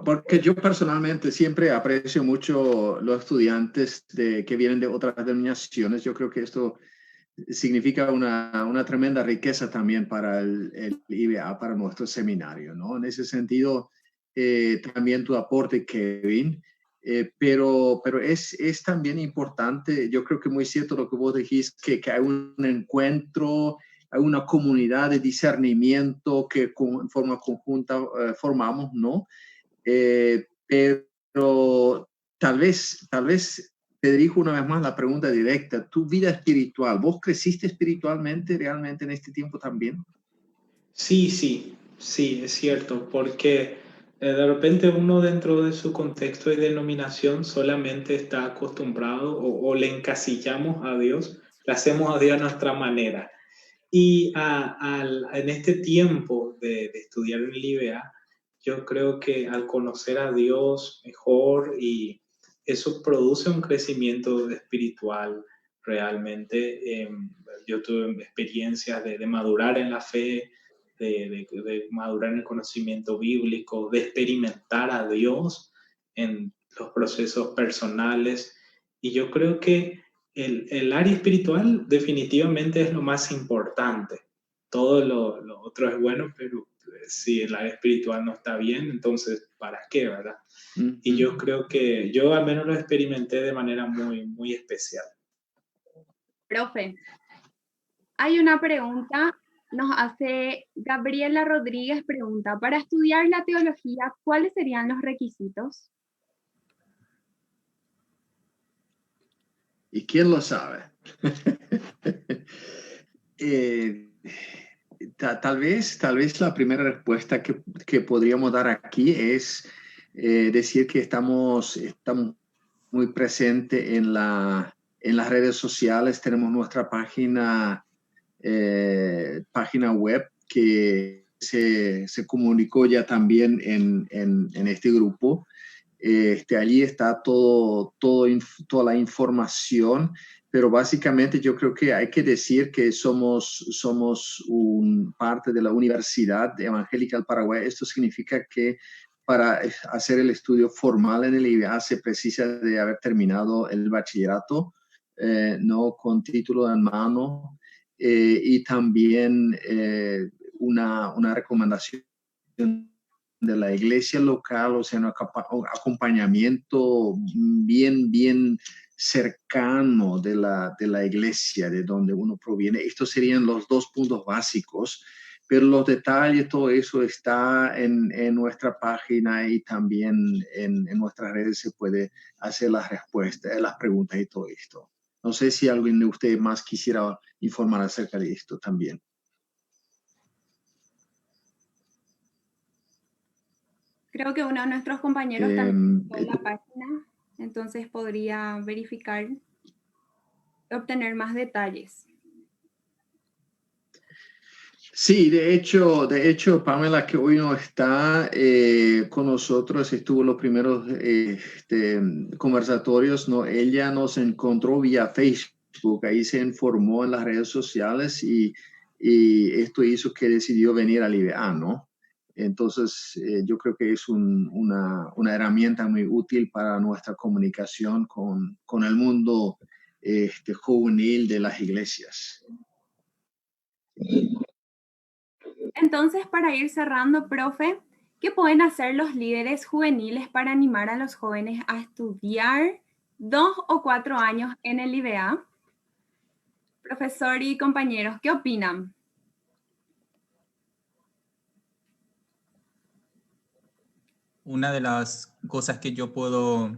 Porque yo personalmente siempre aprecio mucho los estudiantes que vienen de otras denominaciones. Yo creo que esto significa una tremenda riqueza también para el IBA, para nuestro seminario, ¿no? En ese sentido, también tu aporte, Kevin, pero es también importante, yo creo que muy cierto lo que vos dijiste, que hay un encuentro, hay una comunidad de discernimiento que en forma conjunta formamos, ¿no? Pero tal vez te dirijo una vez más la pregunta directa. Tu vida espiritual, ¿vos creciste espiritualmente realmente en este tiempo también? Sí, es cierto, porque de repente uno dentro de su contexto y denominación solamente está acostumbrado o le encasillamos a Dios, le hacemos a Dios a nuestra manera. Y en este tiempo de estudiar en el IBA, yo creo que al conocer a Dios mejor y eso produce un crecimiento espiritual realmente. Yo tuve experiencias de madurar en la fe, de madurar en el conocimiento bíblico, de experimentar a Dios en los procesos personales. Y yo creo que el área espiritual definitivamente es lo más importante. Todo lo otro es bueno, pero si el área espiritual no está bien, entonces, ¿para qué, verdad? Mm-hmm. Y yo creo que yo al menos lo experimenté de manera muy especial. Profe, hay una pregunta, nos hace Gabriela Rodríguez, pregunta, para estudiar la teología, ¿cuáles serían los requisitos? ¿Y quién lo sabe? Tal vez la primera respuesta que podríamos dar aquí es decir que estamos muy presentes en las redes sociales. Tenemos nuestra página web que se comunicó ya también en este grupo. Allí está toda la información, pero básicamente yo creo que hay que decir que somos parte de la Universidad Evangélica del Paraguay. Esto significa que para hacer el estudio formal en el IBA se precisa de haber terminado el bachillerato, no con título en mano, y también una recomendación de la iglesia local, o sea, un acompañamiento bien cercano de la iglesia, de donde uno proviene. Estos serían los 2 puntos básicos, pero los detalles, todo eso está en nuestra página y también en nuestras redes se puede hacer las respuestas, las preguntas y todo esto. No sé si alguien de ustedes más quisiera informar acerca de esto también. Creo que uno de nuestros compañeros también en la página, entonces podría verificar y obtener más detalles. Sí, de hecho, Pamela, que hoy no está con nosotros, estuvo en los primeros conversatorios, ¿no? Ella nos encontró vía Facebook, ahí se informó en las redes sociales y esto hizo que decidió venir al IBA, ¿no? Entonces, yo creo que es una herramienta muy útil para nuestra comunicación con el mundo juvenil de las iglesias. Entonces, para ir cerrando, profe, ¿qué pueden hacer los líderes juveniles para animar a los jóvenes a estudiar 2 o 4 años en el IBA? Profesor y compañeros, ¿qué opinan? Una de las cosas que yo puedo,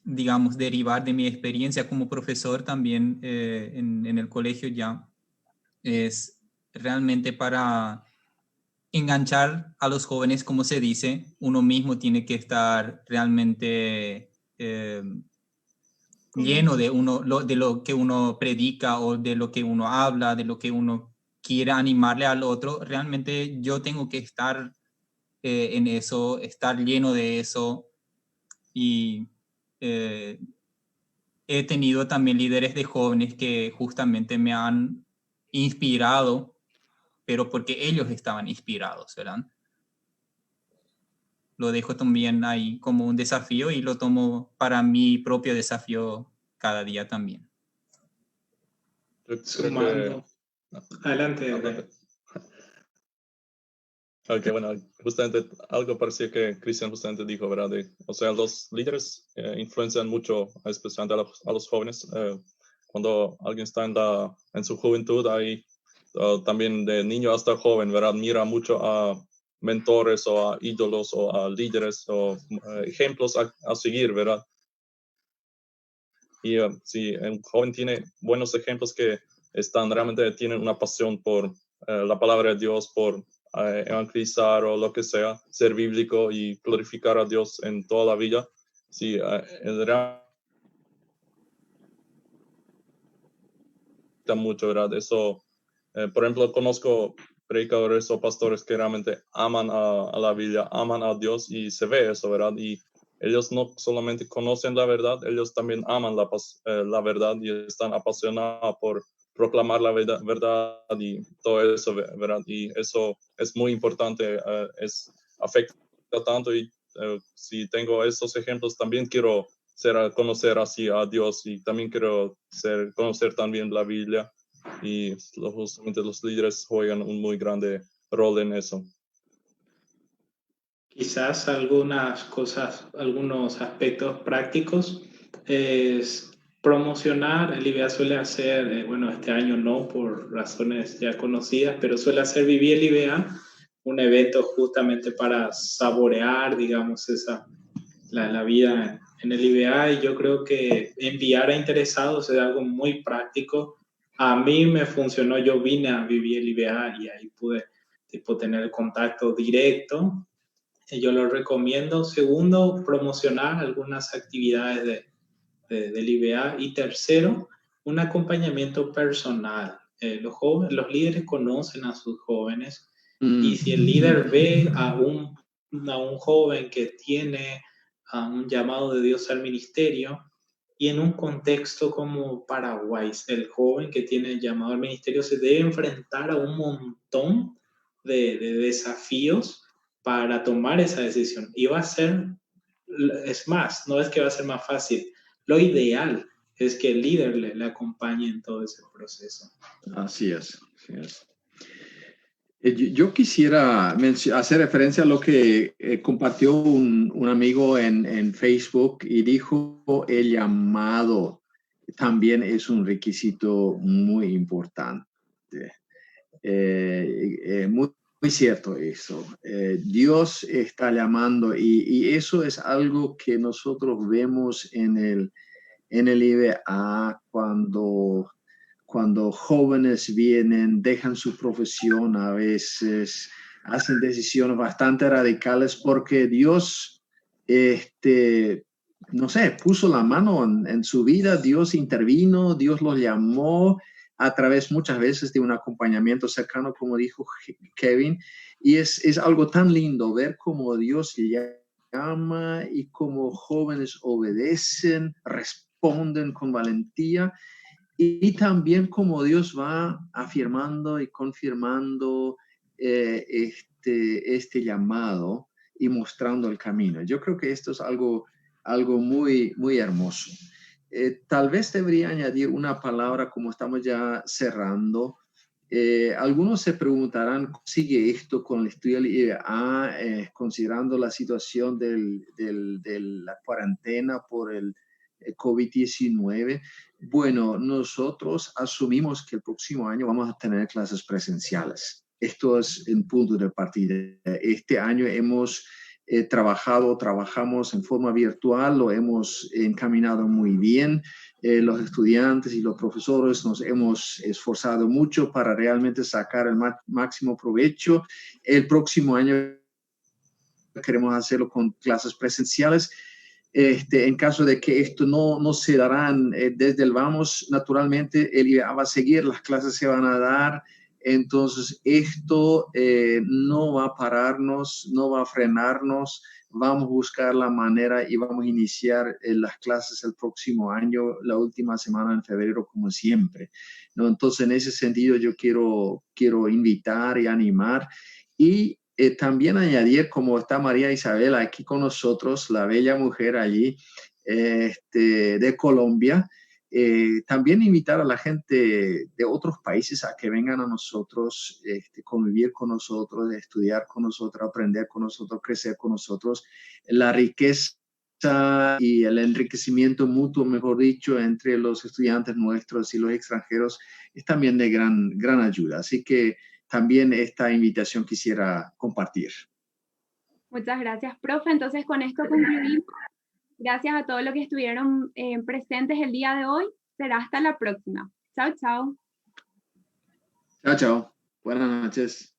digamos, derivar de mi experiencia como profesor también en el colegio ya, es realmente para enganchar a los jóvenes, como se dice, uno mismo tiene que estar realmente lleno de lo que uno predica o de lo que uno habla, de lo que uno quiere animarle al otro. Realmente yo tengo que estar en eso, estar lleno de eso. Y he tenido también líderes de jóvenes que justamente me han inspirado, pero porque ellos estaban inspirados, ¿verdad? Lo dejo también ahí como un desafío y lo tomo para mi propio desafío cada día también. Sumando. Adelante. Ok, bueno, justamente algo parecido que Cristian justamente dijo, ¿verdad? O sea, los líderes influencian mucho, especialmente a los jóvenes. Cuando alguien está en su juventud, ahí también de niño hasta joven, ¿verdad? Mira mucho a mentores o a ídolos o a líderes o ejemplos a seguir, ¿verdad? Y si un joven tiene buenos ejemplos que realmente tienen una pasión por la palabra de Dios, por evangelizar o lo que sea, ser bíblico y glorificar a Dios en toda la vida, sí, realmente mucho, ¿verdad? Eso, por ejemplo, conozco predicadores o pastores que realmente aman a la Biblia, aman a Dios y se ve eso, ¿verdad? Y ellos no solamente conocen la verdad, ellos también aman la verdad y están apasionados por proclamar la verdad y todo eso, ¿verdad? Y eso es muy importante, afecta tanto y si tengo esos ejemplos, también quiero conocer así a Dios y también quiero conocer también la Biblia y justamente los líderes juegan un muy grande rol en eso. Quizás algunas cosas, algunos aspectos prácticos es promocionar. El IBA suele hacer, bueno, este año no por razones ya conocidas, pero suele hacer Viví el IBA, un evento justamente para saborear, digamos, la vida en el IBA, y yo creo que enviar a interesados es algo muy práctico. A mí me funcionó, yo vine a Vivir el IBA y ahí pude tener contacto directo. Yo lo recomiendo. Segundo, promocionar algunas actividades del IBA. Y tercero, un acompañamiento personal. Los líderes conocen a sus jóvenes y si el líder ve a un joven que tiene un llamado de Dios al ministerio, y en un contexto como Paraguay, el joven que tiene el llamado al ministerio se debe enfrentar a un montón de desafíos para tomar esa decisión. Y va a ser, es más, no es que va a ser más fácil, lo ideal es que el líder le acompañe en todo ese proceso. Así es, así es. Yo quisiera hacer referencia a lo que compartió un amigo en Facebook y dijo el llamado también es un requisito muy importante. Muy cierto eso. Dios está llamando y eso es algo que nosotros vemos en el IBA cuando jóvenes vienen, dejan su profesión a veces, hacen decisiones bastante radicales porque Dios, no sé, puso la mano en su vida, Dios intervino, Dios los llamó a través muchas veces de un acompañamiento cercano, como dijo Kevin, y es algo tan lindo ver cómo Dios llama y cómo jóvenes obedecen, responden con valentía. Y también como Dios va afirmando y confirmando este llamado y mostrando el camino. Yo creo que esto es algo muy, muy hermoso. Tal vez debería añadir una palabra como estamos ya cerrando. Algunos se preguntarán, ¿cómo sigue esto con el estudio del IBA, considerando la situación de la cuarentena por el COVID-19? Bueno, nosotros asumimos que el próximo año vamos a tener clases presenciales. Esto es un punto de partida. Este año hemos trabajamos en forma virtual, lo hemos encaminado muy bien. Los estudiantes y los profesores nos hemos esforzado mucho para realmente sacar el máximo provecho. El próximo año queremos hacerlo con clases presenciales. En caso de que esto no se darán desde el vamos, naturalmente el IBA va a seguir, las clases se van a dar, entonces esto no va a pararnos, no va a frenarnos, vamos a buscar la manera y vamos a iniciar las clases el próximo año, la última semana en febrero como siempre, ¿no? Entonces en ese sentido yo quiero invitar y animar y también añadir, como está María Isabel aquí con nosotros, la bella mujer allí de Colombia, también invitar a la gente de otros países a que vengan a nosotros, convivir con nosotros, estudiar con nosotros, aprender con nosotros, crecer con nosotros. La riqueza y el enriquecimiento mutuo, mejor dicho, entre los estudiantes nuestros y los extranjeros es también de gran ayuda. Así que también esta invitación quisiera compartir. Muchas gracias, profe. Entonces, con esto concluimos. Gracias a todos los que estuvieron presentes el día de hoy. Será hasta la próxima. Chao, chao. Chao, chao. Buenas noches.